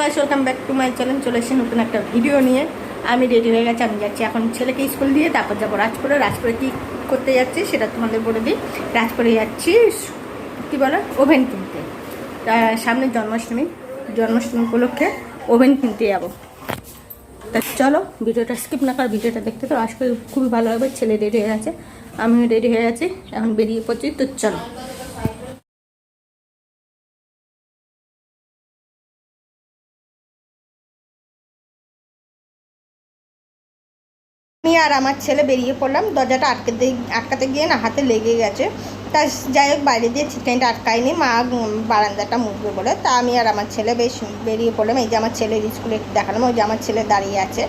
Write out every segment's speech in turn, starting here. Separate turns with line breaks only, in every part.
Guys, welcome back to my channel. চলে এসেছি নতুন একটা ভিডিও নিয়ে। আমি রেডি হয়ে গেছি, আমি যাচ্ছি এখন ছেলেকে স্কুল দিয়ে, তারপর যাবো রাজপুরে। রাজপুরে কী করতে যাচ্ছি সেটা তোমাদের বলে দিই। রাজপুরে যাচ্ছি কী বলে, ওভেন কিনতে। সামনে জন্মাষ্টমী উপলক্ষে ওভেন কিনতে যাবো। তা চলো, ভিডিওটা স্কিপ না কর, ভিডিওটা দেখতে তো আজকে খুবই ভালো হবে। ছেলে রেডি হয়ে গেছে, আমিও রেডি হয়ে গেছি, এখন বেরিয়ে পড়ছি। তো চলো। আমি আর আমার ছেলে বেরিয়ে পড়লাম। দরজাটা আটকাতে গিয়ে না হাতে লেগে গেছে। তা যাই হোক, বাইরে দিয়ে ছিটকানিটা আটকায়নি, মা বারান্দাটা মুছবে বলে। তা আমি আর আমার ছেলে বেশ বেরিয়ে পড়লাম। এই যে আমার ছেলের স্কুলে দেখালাম, ওই যে আমার ছেলে দাঁড়িয়ে আছে।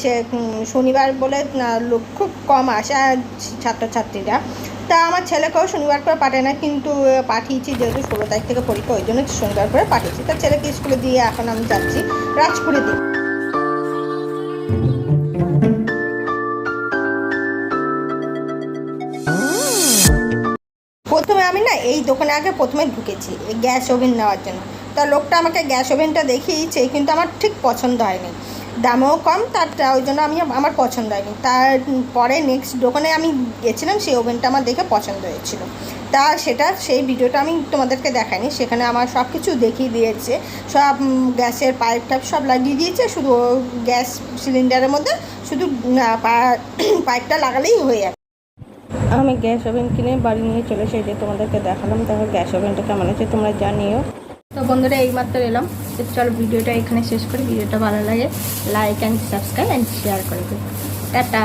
সে শনিবার বলে লোক খুব কম আসে ছাত্রছাত্রীরা। তা আমার ছেলেকেও শনিবার করে পাঠায় না, কিন্তু পাঠিয়েছি যেহেতু 16 তারিখ থেকে পরীক্ষা, ওই জন্য শনিবার করে পাঠিয়েছি। তা ছেলেকে স্কুলে দিয়ে এখন আমি যাচ্ছি রাজপুরে দিয়ে। প্রথমে আমি না এই দোকানে আগে প্রথমে ঢুকেছি এই গ্যাস ওভেন নেওয়ার জন্য। তা লোকটা আমাকে গ্যাস ওভেনটা দেখিয়েছে, কিন্তু আমার ঠিক পছন্দ হয়নি, দামেও কম, তার ওই জন্য আমার পছন্দ হয়নি। তারপরে নেক্সট দোকানে আমি গেছিলাম, সেই ওভেনটা আমার দেখে পছন্দ হয়েছিল। তা সেই ভিডিওটা আমি তোমাদেরকে দেখাইনি, সেখানে আমার সব কিছু দেখিয়ে দিয়েছে। সব গ্যাসের পাইপ টাইপ সব লাগিয়ে দিয়েছে, শুধু গ্যাস সিলিন্ডারের মধ্যে শুধু পাইপটা লাগালেই হয়ে যাবে। আমি গ্যাস ওভেন কিনে বাড়ি নিয়ে চলে এসে যে তোমাদেরকে দেখালাম। দেখো গ্যাস ওভেনটা কেমন আছে তোমরা জানিও। তো বন্ধুরা, এইমাত্র এলাম। তো চলো ভিডিওটা এখানে শেষ করি। ভিডিওটা ভালো লাগে like and subscribe and share করে দিও। টাটা।